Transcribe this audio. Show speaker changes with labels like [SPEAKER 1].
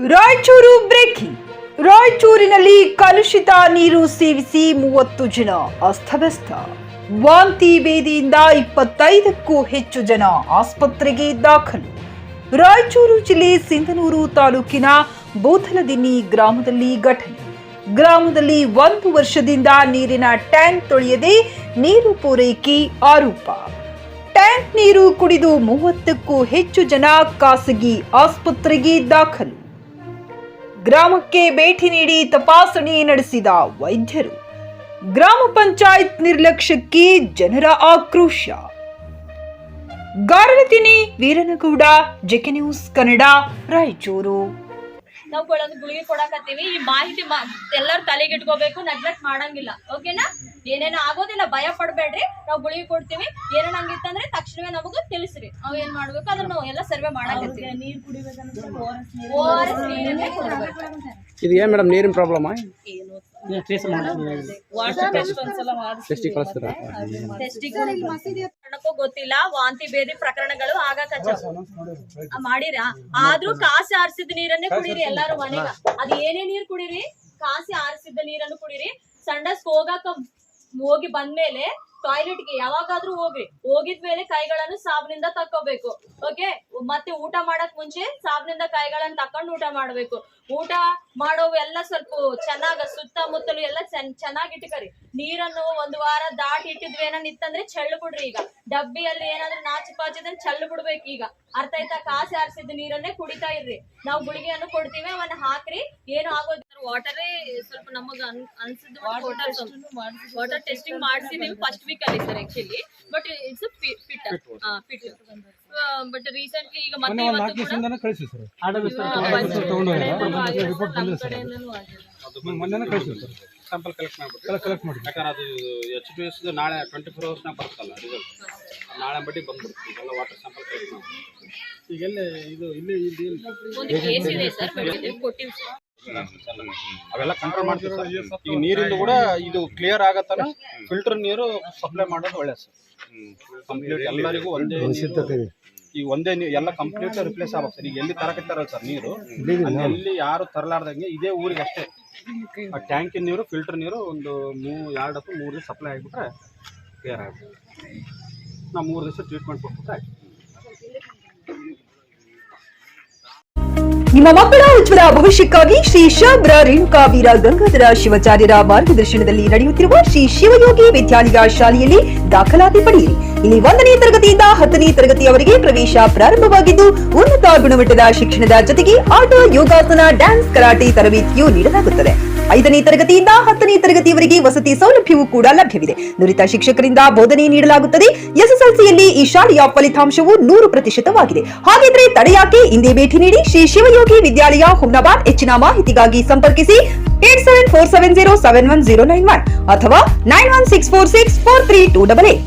[SPEAKER 1] Raichur breaking. ರಾಯಚೂರಿನಲ್ಲಿ ಕಲುಷಿತ ನೀರು ಸೇವಿಸಿ 30 ಜನ ಅಸ್ತವ್ಯಸ್ತ. ವಾಂತಿ ಭೇದಿಯಿಂದ 25ಕ್ಕೂ ಹೆಚ್ಚು ಜನ ಆಸ್ಪತ್ರೆಗೆ ದಾಖಲು. ರಾಯಚೂರು ಜಿಲ್ಲೆ ಸಿಂಧನೂರು ತಾಲೂಕಿನ ಬೋಥಲದಿನ್ನಿ ಗ್ರಾಮದಲ್ಲಿ ಘಟನೆ. ಗ್ರಾಮದಲ್ಲಿ 1 ವರ್ಷದಿಂದ ನೀರಿನ ಟ್ಯಾಂಕ್ ತೊಳೆಯದೆ ನೀರು ಪೂರೈಕೆ ಆರೋಪ. ಟ್ಯಾಂಕ್ ನೀರು ಕುಡಿದು 30ಕ್ಕೂ ಹೆಚ್ಚು ಜನ ಖಾಸಗಿ ಆಸ್ಪತ್ರೆಗೆ ದಾಖಲು. ಗ್ರಾಮಕ್ಕೆ ಭೇಟಿ ನೀಡಿ ತಪಾಸಣೆ ನಡೆಸಿದ ವೈದ್ಯರು. ಗ್ರಾಮ ಪಂಚಾಯತ್ ನಿರ್ಲಕ್ಷ್ಯಕ್ಕೆ ಜನರ ಆಕ್ರೋಶ. ಗಾರಲತಿನಿ ವೀರನಗೌಡ, ಜೆಕೆ ನ್ಯೂಸ್ ಕನ್ನಡ, ರಾಯಚೂರು.
[SPEAKER 2] ನಾವು ಗುಳಿಗೆ ಕೊಡಕತ್ತೀವಿ. ಈ ಮಾಹಿತಿ ಎಲ್ಲರೂ ತಲೆಗೆ ಇಟ್ಕೋಬೇಕು, ನೆಗ್ಲೆಕ್ಟ್ ಮಾಡಂಗಿಲ್ಲ. ಓಕೆನಾ? ಏನೇನು ಆಗೋದಿಲ್ಲ, ಭಯ ಪಡಬೇಡ್ರಿ. ನಾವು ಗುಳಿಗೆ ಕೊಡ್ತೀವಿ. ಏನೇನು ಹಂಗಿತ್ತಂದ್ರೆ ತಕ್ಷಣವೇ ನಮಗೂ ತಿಳಿಸ್ರಿ. ನಾವು ಏನ್ ಮಾಡ್ಬೇಕು ಅದನ್ನ ನಾವು ಎಲ್ಲ ಸರ್ವೆ ಮಾಡಕತ್ತೀವಿ. ನೀರು ಕುಡಿಬೇಕಂದ್ರೆ ORS ನೀರನ್ನೇ ಕೊಡಬೇಕು.
[SPEAKER 3] ಇದು ಏನ್ ಮೇಡಮ್ ನೀರಿನ ಪ್ರಾಬ್ಲಮ್?
[SPEAKER 2] ಗೊತ್ತಿಲ್ಲ. ವಾಂತಿ ಭೇದಿ ಪ್ರಕರಣಗಳು ಮಾಡಿರ. ಆದ್ರೂ ಕಾಸಿ ಆರಿಸಿದ ನೀರನ್ನೇ ಕುಡೀರಿ ಎಲ್ಲಾರು ಮನೆಗ. ಅದ್ ಏನೇ ನೀರ್ ಕುಡೀರಿ, ಕಾಸಿ ಆರಿಸಿದ ನೀರನ್ನು ಕುಡೀರಿ. ಸಂಡಸ್ ಹೋಗಿ ಬಂದ್ಮೇಲೆ ಟಾಯ್ಲೆಟ್ಗೆ ಯಾವಾಗಾದ್ರೂ ಹೋಗಿದ್ಮೇಲೆ ಕೈಗಳನ್ನು ಸಾಬನಿಂದ ತಕ್ಕೋಬೇಕು. ಓಕೆ? ಮತ್ತೆ ಊಟ ಮಾಡಕ್ ಮುಂಚೆ ಸಾಬನಿಂದ ಕೈಗಳನ್ನ ತಕೊಂಡು ಊಟ ಮಾಡ್ಬೇಕು. ಊಟ ಮಾಡೋವು ಎಲ್ಲ ಸ್ವಲ್ಪ ಚೆನ್ನಾಗ ಸುತ್ತಮುತ್ತಲು ಎಲ್ಲ ಚೆನ್ನಾಗಿ ಇಟ್ಕರಿ. ನೀರನ್ನು 1 ವಾರ ದಾಟಿ ಇಟ್ಟಿದ್ವಿ ಏನಿತ್ತಂದ್ರೆ ಚೆಲ್ಲು ಬಿಡ್ರಿ. ಈಗ ಡಬ್ಬಿಯಲ್ಲಿ ಏನಾದ್ರೂ ನಾಚಿ ಪಾಚಿದ್ರೆ ಚೆಲ್ಲು ಬಿಡ್ಬೇಕು. ಈಗ ಅರ್ಥ ಆಯ್ತಾ? ಕಾಸಿ ಆರಿಸಿದ ನೀರನ್ನೇ ಕುಡಿತಾ ಇರ್ರಿ. ನಾವು ಗುಳಿಗೆಯನ್ನು ಕೊಡ್ತೀವಿ, ಅವನ್ನ ಹಾಕ್ರಿ. ಏನು ಆಗೋದಿಲ್ಲ. ವಾಟರೇ ಸ್ವಲ್ಪ ನಮಗ ಅನ್ಸಿದ್ ವಾಟರ್ ಟೆಸ್ಟಿಂಗ್ ಮಾಡಿಸಿದೀವಿ ಫಸ್ಟ್ ವೀಕ್ ಅಲ್ಲಿ sir actually. But it's fit. But recently ಈಗ ಮತ್ತೆ
[SPEAKER 3] ಸ್ಯಾಂಪಲ್ ಕಲೆಕ್ಟ್ ಮಾಡಿ ಯಾಕಂದ್ರೆ ಅದು HPS ನಾಳೆ 24 hours ಬರುತ್ತಲ್ಲ ರಿಸಲ್ಟ್. ನಾಳೆ ಬಡ್ಡಿ ಬಂದ್ಬಿಡ್ತೀವಿ ಎಲ್ಲ ವಾಟರ್ ಸ್ಯಾಂಪಲ್ ಕಲೆಕ್ಟ್ ಮಾಡಿ. ಈಗೆಲ್ಲ ಇದು ಇಲ್ಲಿ
[SPEAKER 2] ಒಂದು ಕೇಸ್ ಇದೆ ಸರ್, ಕೊಟ್ಟಿವಿ ಸರ್.
[SPEAKER 3] ಅವೆಲ್ಲ ಕಂಟ್ರೋಲ್ ಮಾಡ್ತೀವಿ ಸರ್. ಈಗ ನೀರಿಂದ ಕೂಡ ಇದು ಕ್ಲಿಯರ್ ಆಗತ್ತನ ಫಿಲ್ಟರ್ ನೀರು ಸಪ್ಲೈ ಮಾಡೋದು ಒಳ್ಳೆ ಸರ್. ಕಂಪ್ಲೀಟ್ ಎಲ್ಲರಿಗೂ ಈಗ ಒಂದೇ ನೀರು ಎಲ್ಲ ಕಂಪ್ಲೀಟ್ ರಿಪ್ಲೇಸ್ ಆಗ್ಬೇಕು ಸರ್. ಈಗ ಎಲ್ಲಿ ತರಕತ್ತಾರಲ್ಲ ಸರ್ ನೀರು, ಎಲ್ಲಿ ಯಾರು ತರಲಾರ್ದಂಗೆ ಇದೇ ಊರಿಗೆ ಅಷ್ಟೇ ಆ ಟ್ಯಾಂಕಿನ ನೀರು ಫಿಲ್ಟರ್ ನೀರು ಒಂದು 2 ಅಥವಾ 3 ದಿವಸ ಸಪ್ಲೈ ಆಗಿಬಿಟ್ರೆ ಕ್ಲಿಯರ್ ಆಗುತ್ತೆ. ನಾವು 3 ದಿವಸ ಟ್ರೀಟ್ಮೆಂಟ್ ಕೊಟ್ಬಿಟ್ರೆ ಆಯ್ತು.
[SPEAKER 1] ನಿಮ್ಮ ಮಕ್ಕಳ ಉಜ್ವಲ ಭವಿಷ್ಯಕ್ಕಾಗಿ ಶ್ರೀ ಶಾಬ್ರ ರೇಣುಕಾ ವೀರ ಗಂಗಾಧರ ಶಿವಾಚಾರ್ಯರ ಮಾರ್ಗದರ್ಶನದಲ್ಲಿ ನಡೆಯುತ್ತಿರುವ ಶ್ರೀ ಶಿವಯೋಗಿ ವಿದ್ಯಾಲಯ ಶಾಲೆಯಲ್ಲಿ ದಾಖಲಾತಿ ಪಡೆಯಿರಿ. ಇಲ್ಲಿ 1ನೇ ತರಗತಿಯಿಂದ 10ನೇ ತರಗತಿಯವರೆಗೆ ಪ್ರವೇಶ ಪ್ರಾರಂಭವಾಗಿದ್ದು, ಉನ್ನತ ಗುಣಮಟ್ಟದ ಶಿಕ್ಷಣದ ಜೊತೆಗೆ ಆಟ, ಯೋಗಾಸನ, ಡ್ಯಾನ್ಸ್, ಕರಾಟೆ ತರಬೇತಿಯೂ ನೀಡಲಾಗುತ್ತದೆ. 5ನೇ ತರಗತಿಯಿಂದ 10ನೇ ತರಗತಿಯವರೆಗೆ ವಸತಿ ಸೌಲಭ್ಯವೂ ಕೂಡ ಲಭ್ಯವಿದೆ. ನುರಿತ ಶಿಕ್ಷಕರಿಂದ ಬೋಧನೆ ನೀಡಲಾಗುತ್ತದೆ. SSLCಯಲ್ಲಿ ಈ ಶಾಲೆಯ ಫಲಿತಾಂಶವು 100%ವಾಗಿದೆ. ಹಾಗಿದ್ರೆ ತಡೆಯಾಕೆ? ಇಂದೇ ಭೇಟಿ ನೀಡಿ ಶ್ರೀ ಶಿವಯೋಗಿ ವಿದ್ಯಾಲಯ, ಹುಮ್ನಾಬಾದ್. ಹೆಚ್ಚಿನ ಮಾಹಿತಿಗಾಗಿ ಸಂಪರ್ಕಿಸಿ 8747071091 ಅಥವಾ 9164643288.